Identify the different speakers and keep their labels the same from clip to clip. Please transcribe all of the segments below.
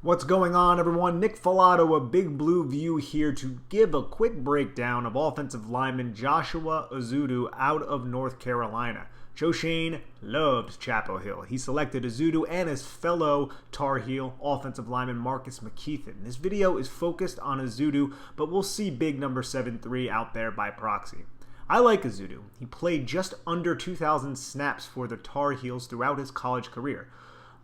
Speaker 1: What's going on, everyone? Nick Falato of Big Blue View here to give a quick breakdown of offensive lineman Joshua Ezeudu out of North Carolina. Joe Schoen loves Chapel Hill. He selected Ezeudu and his fellow Tar Heel offensive lineman Marcus McKeithen. This video is focused on Ezeudu, but we'll see big number 7-3 out there by proxy. I like Ezeudu. He played just under 2,000 snaps for the Tar Heels throughout his college career.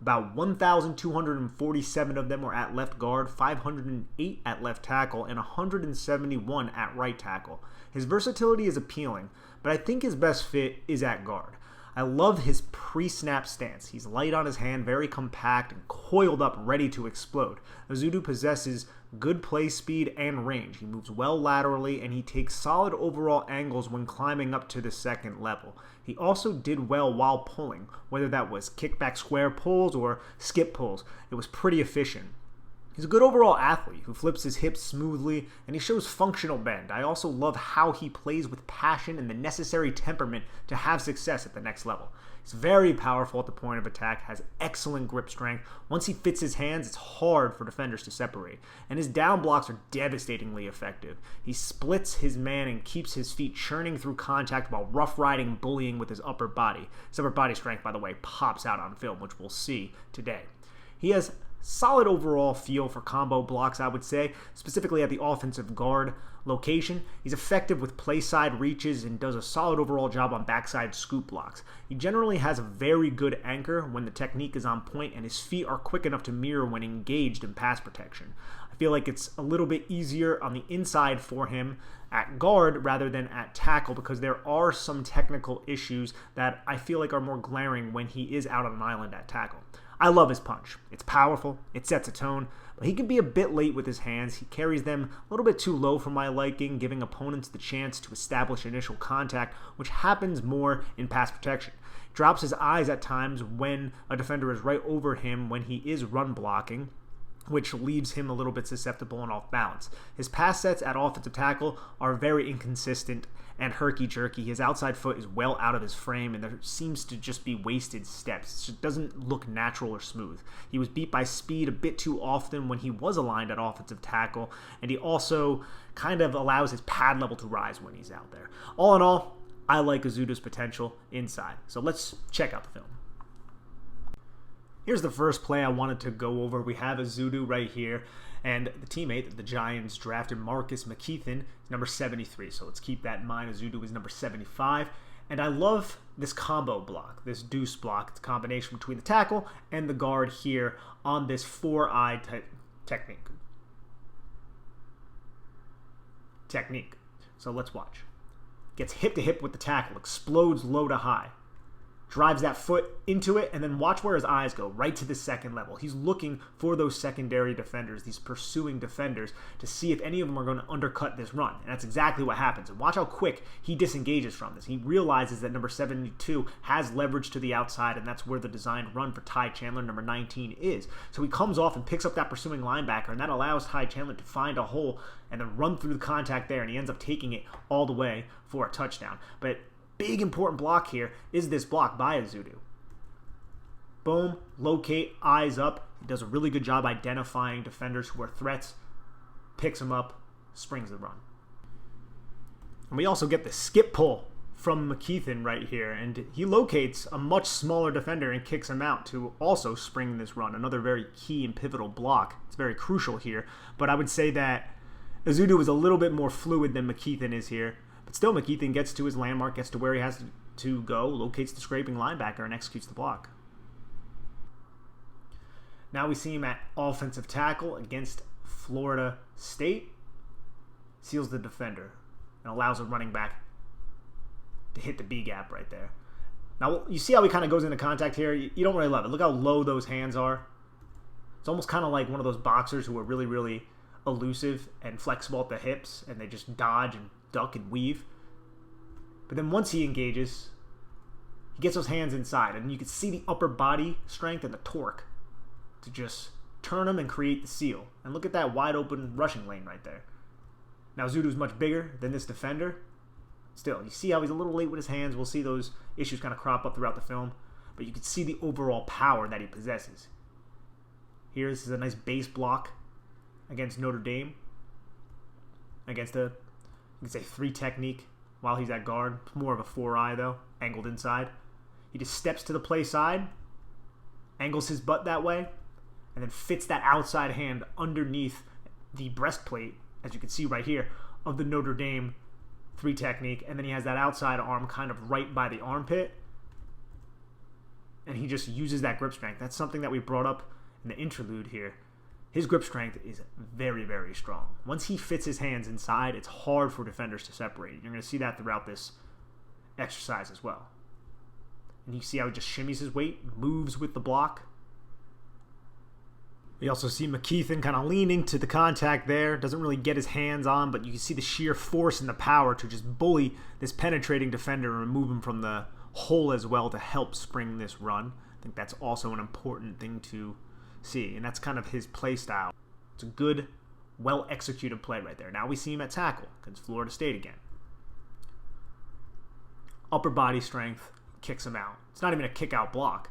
Speaker 1: About 1,247 of them were at left guard, 508 at left tackle, and 171 at right tackle. His versatility is appealing, but I think his best fit is at guard. I love his pre-snap stance. He's light on his hand, very compact, and coiled up, ready to explode. Ezeudu possesses good play speed and range. He moves well laterally, and he takes solid overall angles when climbing up to the second level. He also did well while pulling, whether that was kickback square pulls or skip pulls. It was pretty efficient. He's a good overall athlete who flips his hips smoothly, and he shows functional bend. I also love how he plays with passion and the necessary temperament to have success at the next level. He's very powerful at the point of attack, has excellent grip strength. Once he fits his hands, it's hard for defenders to separate, and his down blocks are devastatingly effective. He splits his man and keeps his feet churning through contact while rough riding, bullying with his upper body. His upper body strength, by the way, pops out on film, which we'll see today. He has solid overall feel for combo blocks, I would say, specifically at the offensive guard location. He's effective with play side reaches and does a solid overall job on backside scoop blocks. He generally has a very good anchor when the technique is on point, and his feet are quick enough to mirror when engaged in pass protection. I feel like it's a little bit easier on the inside for him at guard rather than at tackle, because there are some technical issues that I feel like are more glaring when he is out on an island at tackle. I love his punch. It's powerful, it sets a tone, but he can be a bit late with his hands. He carries them a little bit too low for my liking, giving opponents the chance to establish initial contact, which happens more in pass protection. He drops his eyes at times when a defender is right over him when he is run blocking, which leaves him a little bit susceptible and off balance. His pass sets at offensive tackle are very inconsistent and herky-jerky. His outside foot is well out of his frame, and there seems to just be wasted steps. It just doesn't look natural or smooth. He was beat by speed a bit too often when he was aligned at offensive tackle, and he also kind of allows his pad level to rise when he's out there. All in all, I like Ezeudu's potential inside. So let's check out the film. Here's the first play I wanted to go over. We have Ezeudu right here, and the teammate that the Giants drafted, Marcus McKeithen, is number 73. So let's keep that in mind. Ezeudu is number 75. And I love this combo block, this deuce block. It's a combination between the tackle and the guard here on this four-eye technique. So let's watch. Gets hip to hip with the tackle, explodes low to high. Drives that foot into it, and then watch where his eyes go, right to the second level. He's looking for those secondary defenders, these pursuing defenders, to see if any of them are going to undercut this run. And that's exactly what happens. And watch how quick he disengages from this. He realizes that number 72 has leverage to the outside, and that's where the designed run for Ty Chandler, number 19, is. So he comes off and picks up that pursuing linebacker, and that allows Ty Chandler to find a hole and then run through the contact there, and he ends up taking it all the way for a touchdown. But big important block here is this block by Ezeudu. Boom, locate, eyes up. He does a really good job identifying defenders who are threats, picks them up, springs the run. And we also get the skip pull from McKeithen right here, and he locates a much smaller defender and kicks him out to also spring this run. Another very key and pivotal block. It's very crucial here, but I would say that Ezeudu is a little bit more fluid than McKeithen is here. But still, McKeithen gets to his landmark, gets to where he has to go, locates the scraping linebacker, and executes the block. Now we see him at offensive tackle against Florida State. Seals the defender and allows a running back to hit the B gap right there. Now, you see how he kind of goes into contact here? You don't really love it. Look how low those hands are. It's almost kind of like one of those boxers who are really, really elusive and flexible at the hips, and they just dodge and duck and weave. But then once he engages, he gets those hands inside, and you can see the upper body strength and the torque to just turn him and create the seal. And look at that wide open rushing lane right there. Now Ezeudu's much bigger than this defender. Still, you see how he's a little late with his hands. We'll see those issues kind of crop up throughout the film, but you can see the overall power that he possesses. here. This is a nice base block against Notre Dame. Against a, you can say, 3 technique while he's at guard. More of a 4-eye, though, angled inside. He just steps to the play side, angles his butt that way, and then fits that outside hand underneath the breastplate, as you can see right here, of the Notre Dame 3 technique. And then he has that outside arm kind of right by the armpit. And he just uses that grip strength. That's something that we brought up in the interlude here. His grip strength is very, very strong. Once he fits his hands inside, it's hard for defenders to separate. You're going to see that throughout this exercise as well. And you see how he just shimmies his weight, moves with the block. We also see McKeithen kind of leaning to the contact there. Doesn't really get his hands on, but you can see the sheer force and the power to just bully this penetrating defender and remove him from the hole as well to help spring this run. I think that's also an important thing to see, and that's kind of his play style. It's a good, well-executed play right there. Now we see him at tackle against Florida State again. Upper body strength kicks him out. It's not even a kick-out block.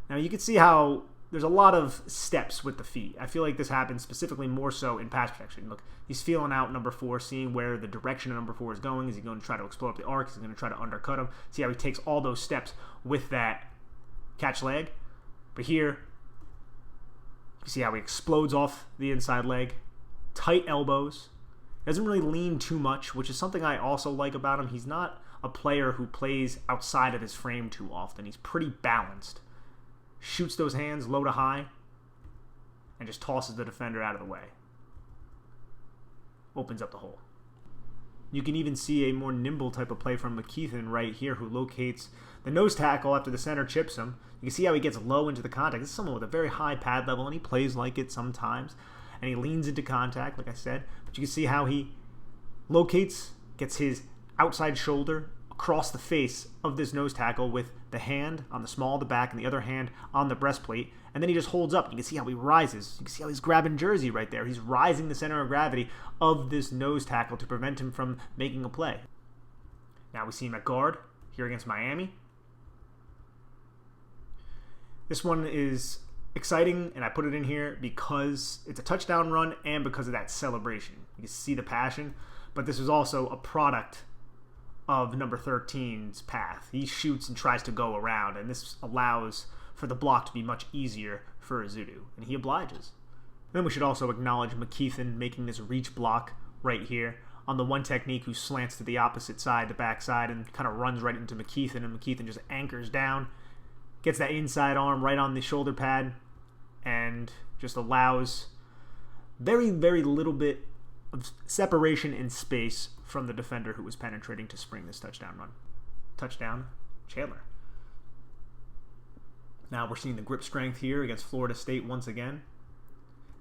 Speaker 1: Now you can see how there's a lot of steps with the feet. I feel like this happens specifically more so in pass protection. Look, he's feeling out number 4, seeing where the direction of number 4 is going. Is he going to try to explode up the arc? Is he going to try to undercut him? See how he takes all those steps with that catch leg? But here, you see how he explodes off the inside leg. Tight elbows. Doesn't really lean too much, which is something I also like about him. He's not a player who plays outside of his frame too often. He's pretty balanced. Shoots those hands low to high and just tosses the defender out of the way. Opens up the hole. You can even see a more nimble type of play from McKeithen right here, who locates the nose tackle after the center chips him. You can see how he gets low into the contact. This is someone with a very high pad level, and he plays like it sometimes. And he leans into contact, like I said. But you can see how he locates, gets his outside shoulder across the face of this nose tackle with the hand on the small of the back and the other hand on the breastplate, and then he just holds up. You can see how he rises. You can see how he's grabbing jersey right there. He's rising the center of gravity of this nose tackle to prevent him from making a play. Now we see him at guard here against Miami. This one is exciting, and I put it in here because it's a touchdown run and because of that celebration. You can see the passion, but this is also a product of number 13's path. He shoots and tries to go around, and this allows for the block to be much easier for Ezeudu, and he obliges. Then we should also acknowledge McKeithen making this reach block right here on the one technique, who slants to the opposite side, the back side, and kind of runs right into McKeithen, and McKeithen just anchors down, gets that inside arm right on the shoulder pad, and just allows very, very little bit of separation in space from the defender who was penetrating to spring this touchdown run. Touchdown, Chandler. Now we're seeing the grip strength here against Florida State once again.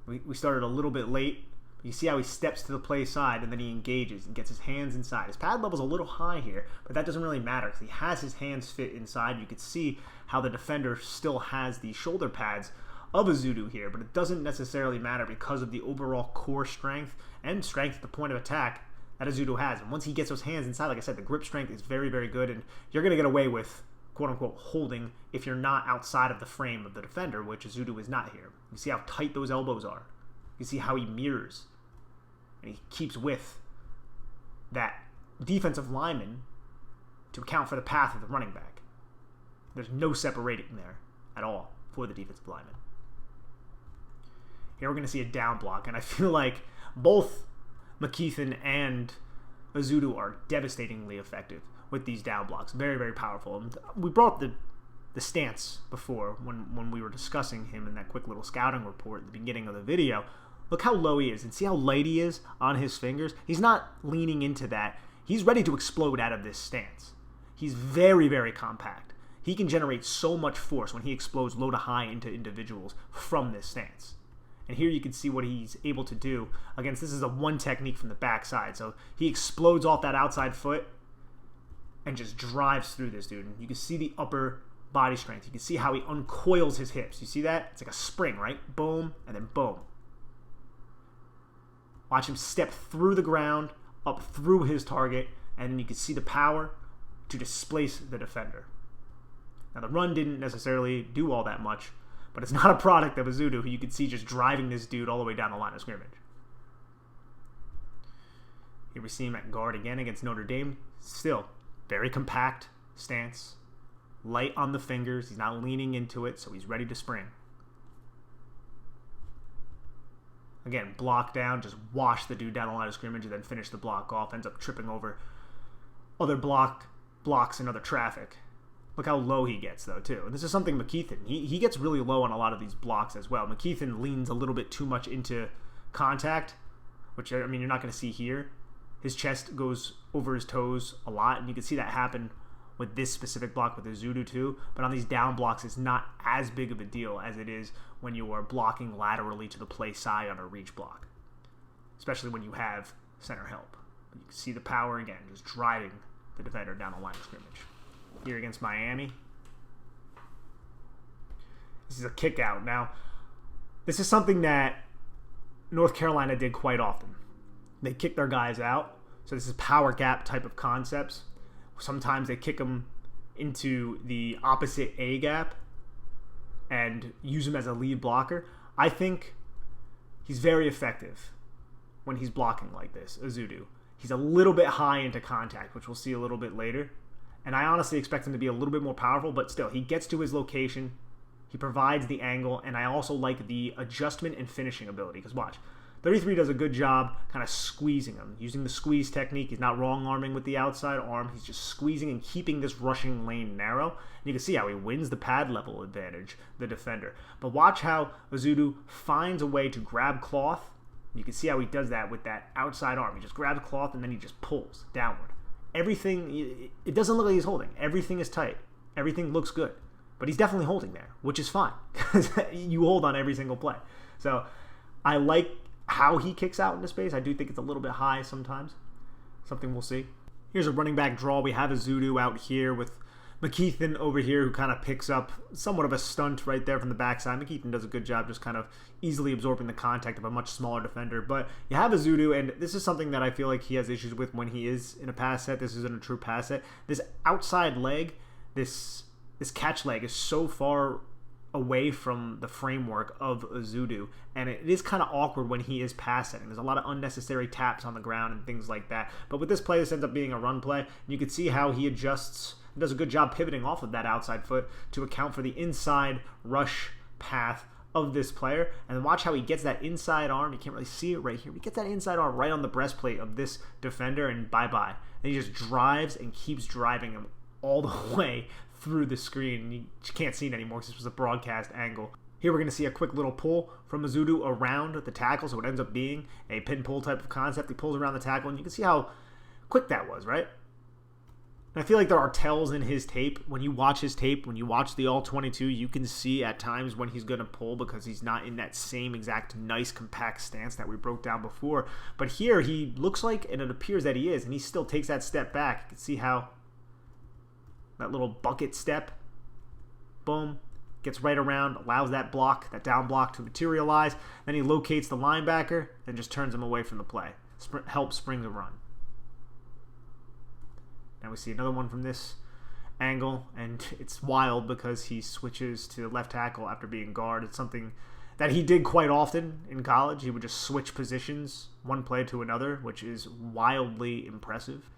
Speaker 1: We started a little bit late. But you see how he steps to the play side and then he engages and gets his hands inside. His pad level's a little high here, but that doesn't really matter because he has his hands fit inside. You can see how the defender still has the shoulder pads of Ezeudu here, but it doesn't necessarily matter because of the overall core strength and strength at the point of attack that Ezeudu has. And once he gets those hands inside, like I said, the grip strength is very, very good, and you're going to get away with quote-unquote holding if you're not outside of the frame of the defender, which Ezeudu is not here. You see how tight those elbows are. You see how he mirrors, and he keeps with that defensive lineman to account for the path of the running back. There's no separating there at all for the defensive lineman. Here we're going to see a down block, and I feel like both McKeithen and Ezeudu are devastatingly effective with these down blocks. Very, very powerful. And we brought the stance before when we were discussing him in that quick little scouting report at the beginning of the video. Look how low he is, and see how light he is on his fingers? He's not leaning into that. He's ready to explode out of this stance. He's very, very compact. He can generate so much force when he explodes low to high into individuals from this stance. And here you can see what he's able to do against, this is a one technique from the backside. So he explodes off that outside foot and just drives through this dude. And you can see the upper body strength. You can see how he uncoils his hips. You see that? It's like a spring, right? Boom, and then boom. Watch him step through the ground, up through his target, and then you can see the power to displace the defender. Now the run didn't necessarily do all that much, but it's not a product of Ezeudu, who you can see just driving this dude all the way down the line of scrimmage. Here we see him at guard again against Notre Dame. Still, very compact stance. Light on the fingers. He's not leaning into it, so he's ready to spring. Again, block down, just wash the dude down the line of scrimmage and then finish the block off. Ends up tripping over other blocks and other traffic. Look how low he gets, though, too. And this is something McKeithen, he gets really low on a lot of these blocks as well. McKeithen leans a little bit too much into contact, which, I mean, you're not going to see here. His chest goes over his toes a lot, and you can see that happen with this specific block with Ezeudu too. But on these down blocks, it's not as big of a deal as it is when you are blocking laterally to the play side on a reach block, especially when you have center help. You can see the power again, just driving the defender down the line of scrimmage. Here against Miami. This is a kick out. Now, this is something that North Carolina did quite often. They kick their guys out. So this is power gap type of concepts. Sometimes they kick them into the opposite A gap and use him as a lead blocker. I think he's very effective when he's blocking like this, Ezeudu. He's a little bit high into contact, which we'll see a little bit later. And I honestly expect him to be a little bit more powerful, but still, he gets to his location. He provides the angle, and I also like the adjustment and finishing ability. Because watch, 33 does a good job kind of squeezing him. Using the squeeze technique, he's not wrong-arming with the outside arm. He's just squeezing and keeping this rushing lane narrow. And you can see how he wins the pad level advantage, the defender. But watch how Ezeudu finds a way to grab cloth. You can see how he does that with that outside arm. He just grabs cloth, and then he just pulls downward. Everything, it doesn't look like he's holding. Everything is tight. Everything looks good. But he's definitely holding there, which is fine. Because you hold on every single play. So I like how he kicks out into space. I do think it's a little bit high sometimes. Something we'll see. Here's a running back draw. We have Ezeudu out here with McKeithen over here, who kind of picks up somewhat of a stunt right there from the backside. McKeithen does a good job just kind of easily absorbing the contact of a much smaller defender. But you have Ezeudu, and this is something that I feel like he has issues with when he is in a pass set. This isn't a true pass set. This outside leg, this catch leg is so far away from the framework of Ezeudu, and it is kind of awkward when he is pass setting. There's a lot of unnecessary taps on the ground and things like that. But with this play, this ends up being a run play. And you can see how he adjusts, does a good job pivoting off of that outside foot to account for the inside rush path of this player. And then watch how he gets that inside arm. You can't really see it right here. He gets that inside arm right on the breastplate of this defender, and bye-bye. And he just drives and keeps driving him all the way through the screen. You can't see it anymore because this was a broadcast angle. Here we're going to see a quick little pull from Ezeudu around the tackle, so it ends up being a pin pull type of concept. He pulls around the tackle, and you can see how quick that was, right? And I feel like there are tells in his tape. When you watch his tape, when you watch the All-22, you can see at times when he's going to pull because he's not in that same exact nice compact stance that we broke down before. But here he looks like, and it appears that he is, and he still takes that step back. You can see how that little bucket step, boom, gets right around, allows that block, that down block to materialize. Then he locates the linebacker and just turns him away from the play. Helps spring the run. Now we see another one from this angle, and it's wild because he switches to left tackle after being guard. It's something that he did quite often in college. He would just switch positions one play to another, which is wildly impressive.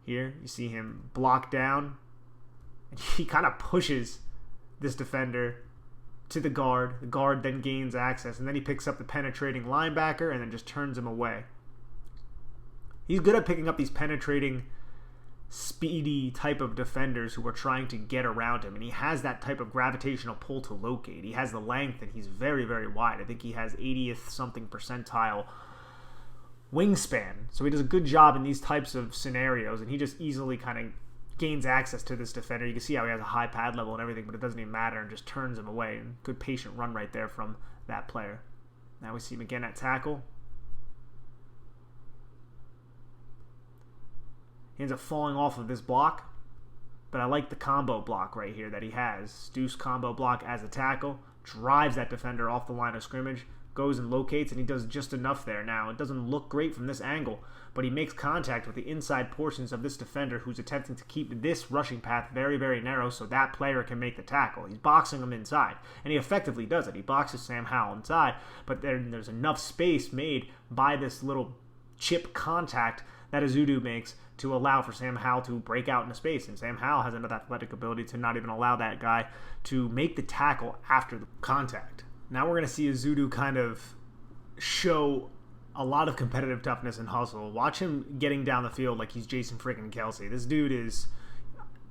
Speaker 1: Here, you see him block down, and he kind of pushes this defender to the guard. The guard then gains access, and then he picks up the penetrating linebacker and then just turns him away. He's good at picking up these penetrating, speedy type of defenders who are trying to get around him, and he has that type of gravitational pull to locate. He has the length, and he's very, very wide. I think he has 80th something percentile wingspan, so he does a good job in these types of scenarios, and he just easily kind of gains access to this defender. You can see how he has a high pad level and everything, but it doesn't even matter, and just turns him away. And good patient run right there from that player. Now we see him again at tackle. He ends up falling off of this block, but I like the combo block right here that he has. Deuce combo block as a tackle, drives that defender off the line of scrimmage, goes and locates, and he does just enough there. Now, it doesn't look great from this angle, but he makes contact with the inside portions of this defender who's attempting to keep this rushing path very, very narrow so that player can make the tackle. He's boxing him inside, and he effectively does it. He boxes Sam Howell inside, but there's enough space made by this little chip contact that Ezeudu makes to allow for Sam Howell to break out into space, and Sam Howell has enough athletic ability to not even allow that guy to make the tackle after the contact. Now we're going to see Ezeudu kind of show a lot of competitive toughness and hustle. Watch him getting down the field like he's Jason freaking Kelsey. This dude is,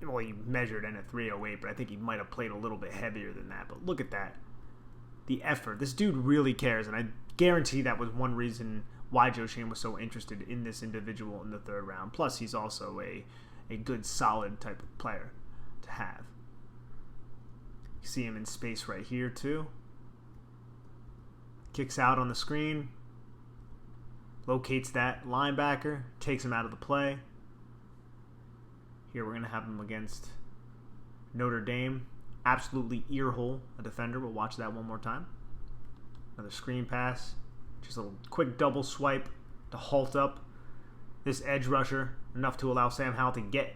Speaker 1: well, he measured in at 308, but I think he might have played a little bit heavier than that. But look at that. The effort. This dude really cares, and I guarantee that was one reason why Joe Schoen was so interested in this individual in the third round. Plus, he's also a good, solid type of player to have. You see him in space right here, too. Kicks out on the screen. Locates that linebacker. Takes him out of the play. Here we're going to have him against Notre Dame. Absolutely earhole a defender. We'll watch that one more time. Another screen pass. Just a quick double swipe to halt up this edge rusher. Enough to allow Sam Howell to get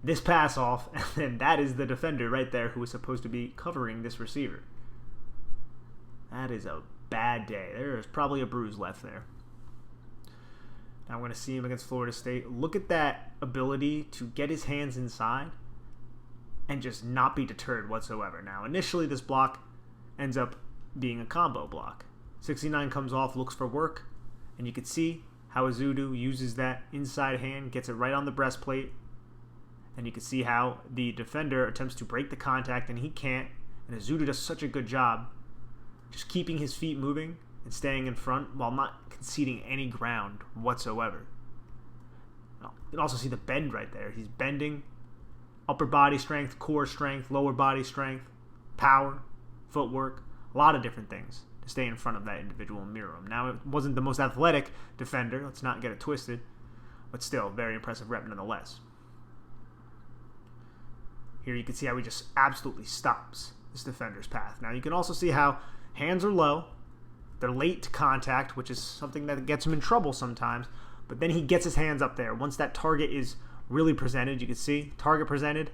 Speaker 1: this pass off. And then that is the defender right there who is supposed to be covering this receiver. That is a bad day. There is probably a bruise left there. Now we're going to see him against Florida State. Look at that ability to get his hands inside and just not be deterred whatsoever. Now, initially this block ends up being a combo block. 69 comes off, looks for work, and you can see how Ezeudu uses that inside hand, gets it right on the breastplate, and you can see how the defender attempts to break the contact, and he can't, and Ezeudu does such a good job just keeping his feet moving and staying in front while not conceding any ground whatsoever. You can also see the bend right there. He's bending, upper body strength, core strength, lower body strength, power, footwork, a lot of different things to stay in front of that individual and mirror him. Now, it wasn't the most athletic defender, let's not get it twisted, but still, very impressive rep nonetheless. Here you can see how he just absolutely stops this defender's path. Now, you can also see how hands are low, they're late to contact, which is something that gets him in trouble sometimes, but then he gets his hands up there. Once that target is really presented, you can see, target presented,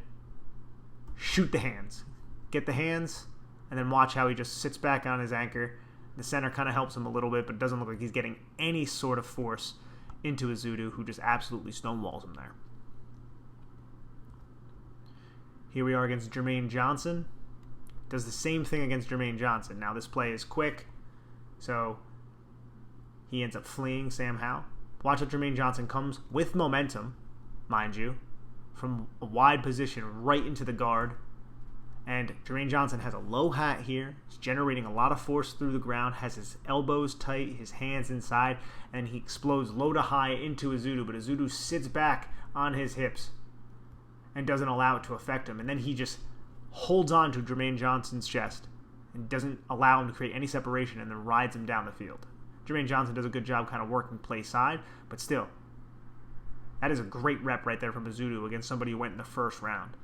Speaker 1: shoot the hands. Get the hands, and then watch how he just sits back on his anchor. The center kind of helps him a little bit, but it doesn't look like he's getting any sort of force into Ezeudu, who just absolutely stonewalls him there. Here we are against Jermaine Johnson. Does the same thing against Jermaine Johnson. Now this play is quick, so he ends up fleeing Sam Howell. Watch how Jermaine Johnson comes with momentum, mind you, from a wide position right into the guard. And Jermaine Johnson has a low hat here. He's generating a lot of force through the ground, has his elbows tight, his hands inside, and he explodes low to high into Ezeudu, but Ezeudu sits back on his hips and doesn't allow it to affect him. And then he just holds on to Jermaine Johnson's chest and doesn't allow him to create any separation and then rides him down the field. Jermaine Johnson does a good job kind of working play side, but still, that is a great rep right there from Ezeudu against somebody who went in the first round.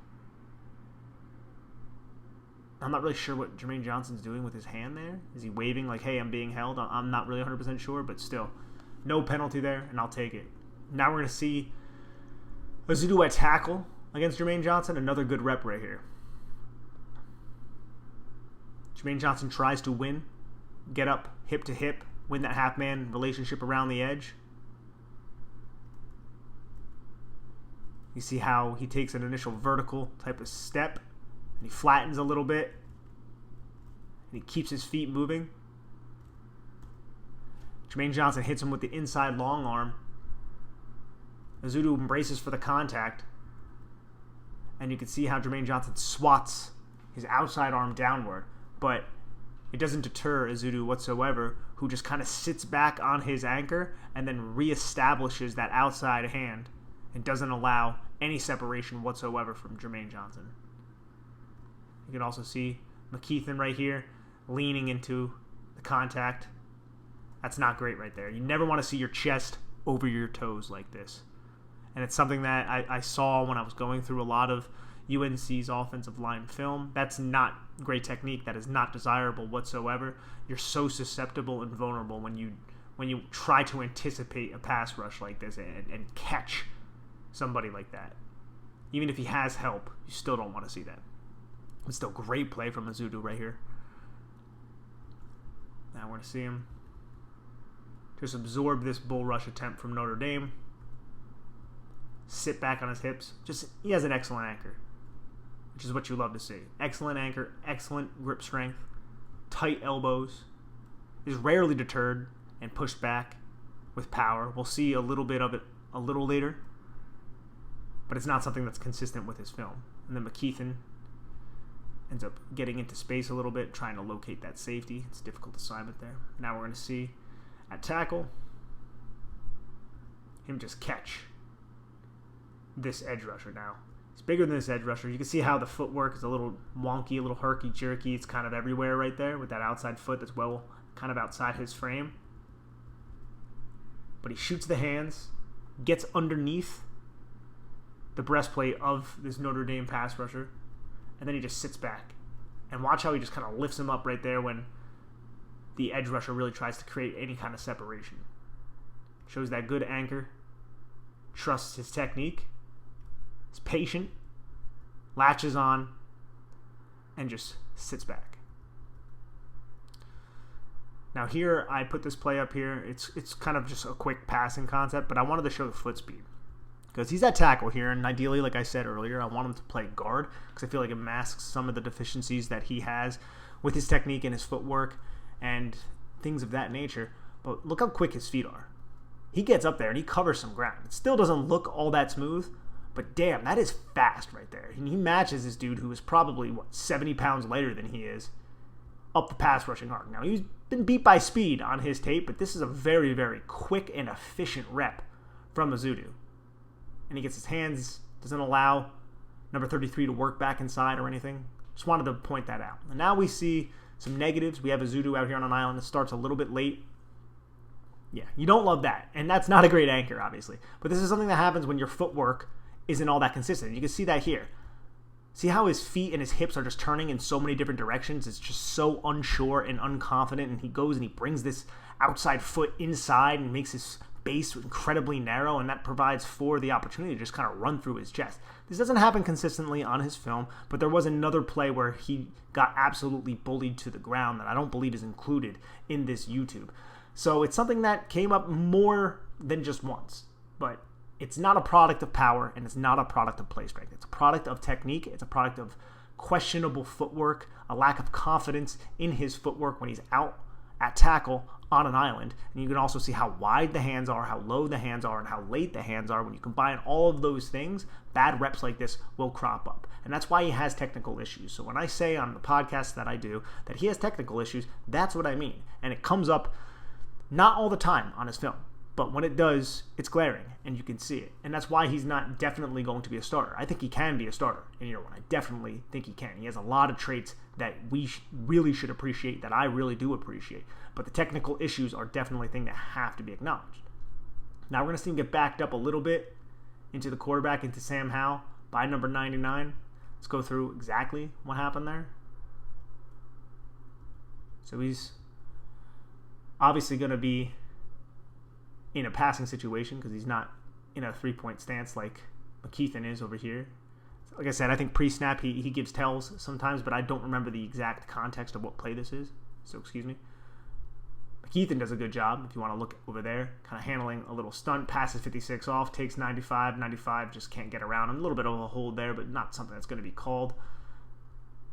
Speaker 1: I'm not really sure what Jermaine Johnson's doing with his hand there. Is he waving like, hey, I'm being held? I'm not really 100% sure, but still, no penalty there, and I'll take it. Now we're going to see Ezeudu at tackle against Jermaine Johnson. Another good rep right here. Jermaine Johnson tries to win, get up hip to hip, win that half-man relationship around the edge. You see how he takes an initial vertical type of step, and he flattens a little bit, and he keeps his feet moving. Jermaine Johnson hits him with the inside long arm. Ezeudu embraces for the contact, and you can see how Jermaine Johnson swats his outside arm downward, but it doesn't deter Ezeudu whatsoever, who just kind of sits back on his anchor and then reestablishes that outside hand and doesn't allow any separation whatsoever from Jermaine Johnson. You can also see McKeithen right here leaning into the contact. That's not great right there. You never want to see your chest over your toes like this. And it's something that I saw when I was going through a lot of UNC's offensive line film. That's not great technique, that is not desirable whatsoever. You're so susceptible and vulnerable when you try to anticipate a pass rush like this and catch somebody like that. Even if he has help, you still don't want to see that. It's still great play from Ezeudu right here. Now we're going to see him just absorb this bull rush attempt from Notre Dame. Sit back on his hips. He has an excellent anchor, which is what you love to see. Excellent anchor, excellent grip strength, tight elbows. Is rarely deterred and pushed back with power. We'll see a little bit of it a little later, but it's not something that's consistent with his film. And then McKeithen ends up getting into space a little bit, trying to locate that safety. It's a difficult assignment there. Now we're going to see at tackle him just catch this edge rusher. Now he's bigger than this edge rusher. You can see how the footwork is a little wonky, a little herky-jerky. It's kind of everywhere right there with that outside foot that's well kind of outside his frame. But he shoots the hands, gets underneath the breastplate of this Notre Dame pass rusher, and then he just sits back. And watch how he just kind of lifts him up right there when the edge rusher really tries to create any kind of separation. Shows that good anchor, trusts his technique, is patient, latches on, and just sits back. Now here, I put this play up here. It's kind of just a quick passing concept, but I wanted to show the foot speed. Because he's at tackle here, and ideally, like I said earlier, I want him to play guard because I feel like it masks some of the deficiencies that he has with his technique and his footwork and things of that nature. But look how quick his feet are. He gets up there and he covers some ground. It still doesn't look all that smooth, but damn, that is fast right there. And he matches this dude who is probably, 70 pounds lighter than he is up the pass rushing arc. Now, he's been beat by speed on his tape, but this is a very, very quick and efficient rep from Ezeudu. And he gets his hands, doesn't allow number 33 to work back inside or anything. Just wanted to point that out. And now we see some negatives. We have Ezeudu out here on an island that starts a little bit late. Yeah, you don't love that. And that's not a great anchor, obviously. But this is something that happens when your footwork isn't all that consistent. You can see that here. See how his feet and his hips are just turning in so many different directions? It's just so unsure and unconfident. And he goes and he brings this outside foot inside and makes his base incredibly narrow, and that provides for the opportunity to just kind of run through his chest. This doesn't happen consistently on his film, but there was another play where he got absolutely bullied to the ground that I don't believe is included in this YouTube. So it's something that came up more than just once, but it's not a product of power, and it's not a product of play strength. It's a product of technique. It's a product of questionable footwork, a lack of confidence in his footwork when he's out at tackle on an island. And you can also see how wide the hands are, how low the hands are, and how late the hands are. When you combine all of those things, bad reps like this will crop up. And that's why he has technical issues. So when I say on the podcast that I do that he has technical issues, that's what I mean. And it comes up not all the time on his film, but when it does, it's glaring, and you can see it. And that's why he's not definitely going to be a starter. I think he can be a starter in year one. I definitely think he can. He has a lot of traits that we really should appreciate, that I really do appreciate. But the technical issues are definitely a thing that have to be acknowledged. Now we're going to see him get backed up a little bit into the quarterback, into Sam Howell by number 99. Let's go through exactly what happened there. So he's obviously going to be in a passing situation because he's not in a three-point stance like McKeithen is over here. Like I said, I think pre-snap he gives tells sometimes, but I don't remember the exact context of what play this is, so excuse me. McKeithen does a good job, if you want to look over there, kind of handling a little stunt, passes 56 off, takes 95, 95 just can't get around him. A little bit of a hold there, but not something that's going to be called.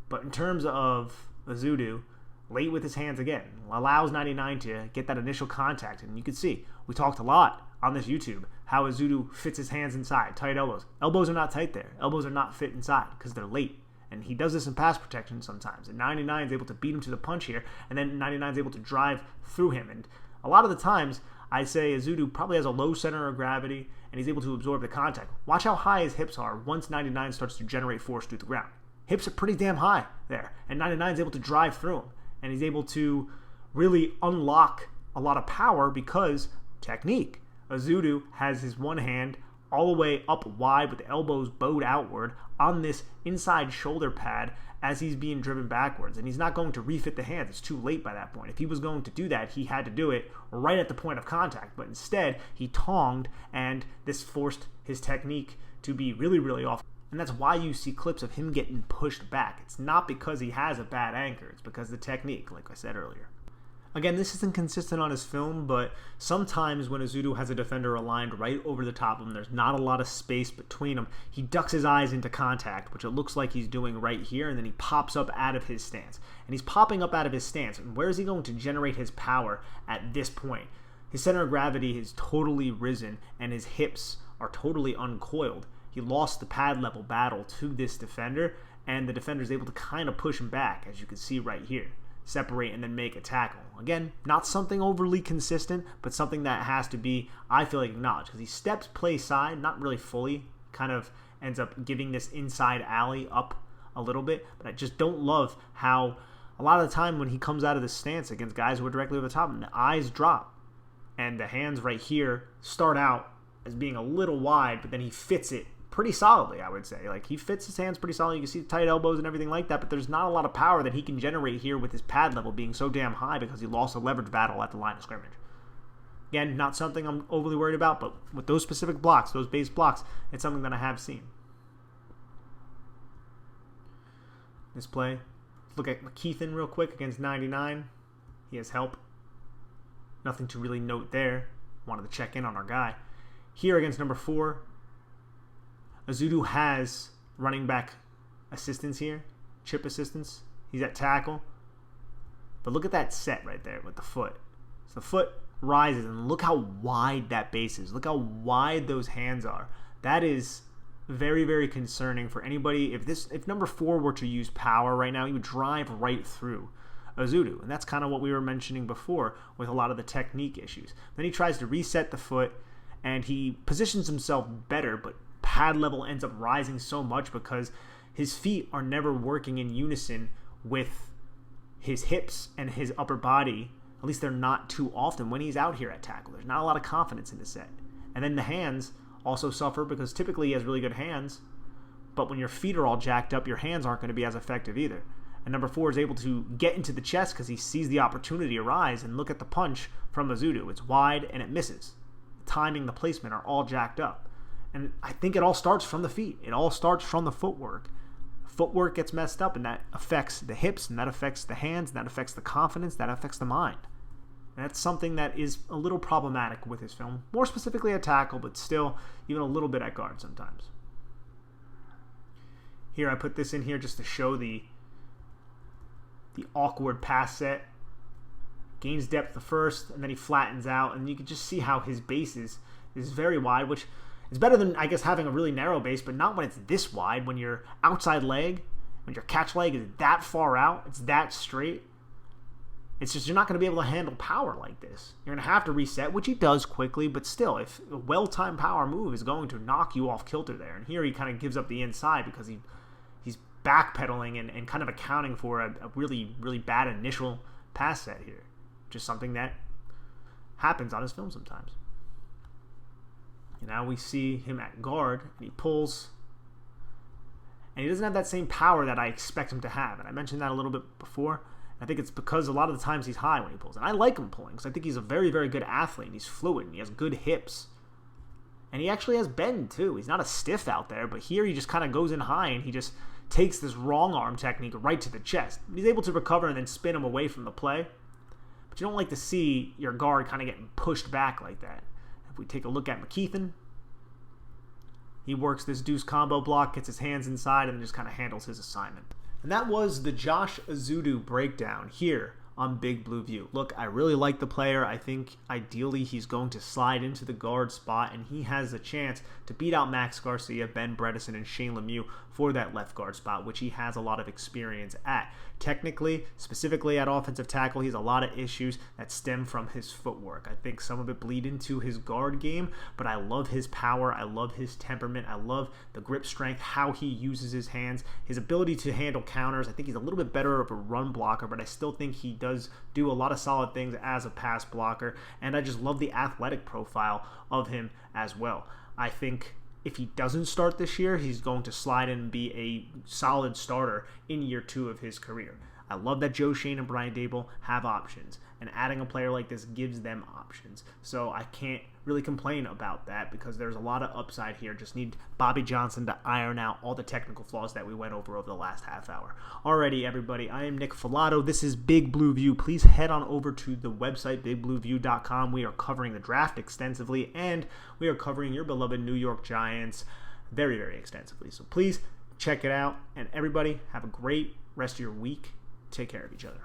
Speaker 1: But in terms of Ezeudu, late with his hands again, allows 99 to get that initial contact, and you can see, we talked a lot on this YouTube how Ezeudu fits his hands inside, tight elbows. Elbows are not tight there. Elbows are not fit inside because they're late. And he does this in pass protection sometimes. And 99 is able to beat him to the punch here, and then 99 is able to drive through him. And a lot of the times, I say Ezeudu probably has a low center of gravity, and he's able to absorb the contact. Watch how high his hips are once 99 starts to generate force through the ground. Hips are pretty damn high there, and 99 is able to drive through him. And he's able to really unlock a lot of power because technique. Ezeudu has his one hand all the way up wide with the elbows bowed outward on this inside shoulder pad as he's being driven backwards. And he's not going to refit the hands. It's too late by that point. If he was going to do that, he had to do it right at the point of contact. But instead, he tonged, and this forced his technique to be really, really off. And that's why you see clips of him getting pushed back. It's not because he has a bad anchor. It's because of the technique, like I said earlier. Again, this isn't consistent on his film, but sometimes when Ezeudu has a defender aligned right over the top of him, there's not a lot of space between them. He ducks his eyes into contact, which it looks like he's doing right here, and then he pops up out of his stance. And he's popping up out of his stance. And where is he going to generate his power at this point? His center of gravity has totally risen, and his hips are totally uncoiled. He lost the pad level battle to this defender, and the defender is able to kind of push him back, as you can see right here. Separate and then make a tackle. Again, not something overly consistent, but something that has to be, I feel like, acknowledged. Because he steps play side, not really fully, kind of ends up giving this inside alley up a little bit. But I just don't love how a lot of the time when he comes out of the stance against guys who are directly over the top, and the eyes drop. And the hands right here start out as being a little wide, but then he fits it pretty solidly, I would say. Like, he fits his hands pretty solidly. You can see the tight elbows and everything like that, but there's not a lot of power that he can generate here with his pad level being so damn high because he lost a leverage battle at the line of scrimmage. Again, not something I'm overly worried about, but with those specific blocks, those base blocks, it's something that I have seen. This play, let's look at McKeithen real quick against 99. He has help. Nothing to really note there. Wanted to check in on our guy. Here against number 4, Ezeudu has running back assistance here, chip assistance. He's at tackle. But look at that set right there with the foot. So the foot rises, and look how wide that base is. Look how wide those hands are. That is very, very concerning for anybody. If number 4 were to use power right now, he would drive right through Ezeudu. And that's kind of what we were mentioning before with a lot of the technique issues. Then he tries to reset the foot, and he positions himself better, but pad level ends up rising so much because his feet are never working in unison with his hips and his upper body. At least they're not too often when he's out here at tackle. There's not a lot of confidence in the set. And then the hands also suffer because typically he has really good hands, but when your feet are all jacked up, your hands aren't going to be as effective either. And number 4 is able to get into the chest because he sees the opportunity arise, and look at the punch from Ezeudu. It's wide and it misses. The timing, the placement are all jacked up. And I think it all starts from the feet. It all starts from the footwork. Footwork gets messed up, and that affects the hips, and that affects the hands, and that affects the confidence, that affects the mind. And that's something that is a little problematic with his film. More specifically at tackle, but still even a little bit at guard sometimes. Here I put this in here just to show the awkward pass set. Gains depth the first, and then he flattens out, and you can just see how his base is very wide, which it's better than, I guess, having a really narrow base, but not when it's this wide. When your outside leg, when your catch leg is that far out, it's that straight. It's just you're not going to be able to handle power like this. You're going to have to reset, which he does quickly, but still, if a well-timed power move is going to knock you off kilter there. And here he kind of gives up the inside because he's backpedaling and kind of accounting for a really, really bad initial pass set here. Just something that happens on his film sometimes. And now we see him at guard, and he pulls, and he doesn't have that same power that I expect him to have. And I mentioned that a little bit before. I think it's because a lot of the times he's high when he pulls. And I like him pulling because I think he's a very, very good athlete, and he's fluid, and he has good hips. And he actually has bend, too. He's not a stiff out there, but here he just kind of goes in high, and he just takes this wrong arm technique right to the chest. He's able to recover and then spin him away from the play. But you don't like to see your guard kind of getting pushed back like that. If we take a look at McKeithen, he works this deuce combo block, gets his hands inside, and just kind of handles his assignment. And that was the Josh Ezeudu breakdown here on Big Blue View. Look, I really like the player. I think ideally he's going to slide into the guard spot, and he has a chance to beat out Max Garcia, Ben Bredesen, and Shane Lemieux for that left guard spot, which he has a lot of experience at. Technically, specifically at offensive tackle, he has a lot of issues that stem from his footwork. I think some of it bleed into his guard game, but I love his power. I love his temperament. I love the grip strength, how he uses his hands, his ability to handle counters. I think he's a little bit better of a run blocker, but I still think he does do a lot of solid things as a pass blocker, and I just love the athletic profile of him as well. I think if he doesn't start this year, he's going to slide in and be a solid starter in year 2 of his career. I love that Joe Schoen and Brian Daboll have options, and adding a player like this gives them options. So I can't really complain about that because there's a lot of upside here. Just need Bobby Johnson to iron out all the technical flaws that we went over the last half hour. Alrighty, everybody, I am Nick Filato. This is Big Blue View. Please head on over to the website, bigblueview.com. We are covering the draft extensively, and we are covering your beloved New York Giants very, very extensively. So please check it out, and everybody have a great rest of your week. Take care of each other.